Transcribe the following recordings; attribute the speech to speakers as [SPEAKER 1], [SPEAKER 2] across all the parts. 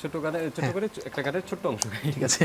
[SPEAKER 1] ছোট করে একটা গানের ছোট্ট অংশ গাই।
[SPEAKER 2] ঠিক আছে।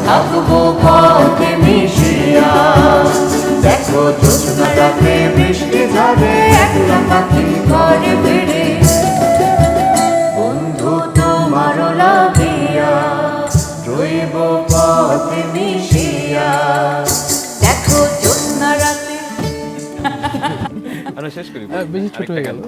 [SPEAKER 3] থাকবো পথে মিশিয়া, দেখো জ্যোৎস্না রাতে বৃষ্টি ঝরে একলা পাখি ঘরে ফিরে, বন্ধু তোমার লাগিয়া রইব পথে মিশিয়া, দেখো জ্যোৎস্না রাতে।
[SPEAKER 1] আমরা শেষ করি,
[SPEAKER 2] বেশি ছোট হয়ে গেল।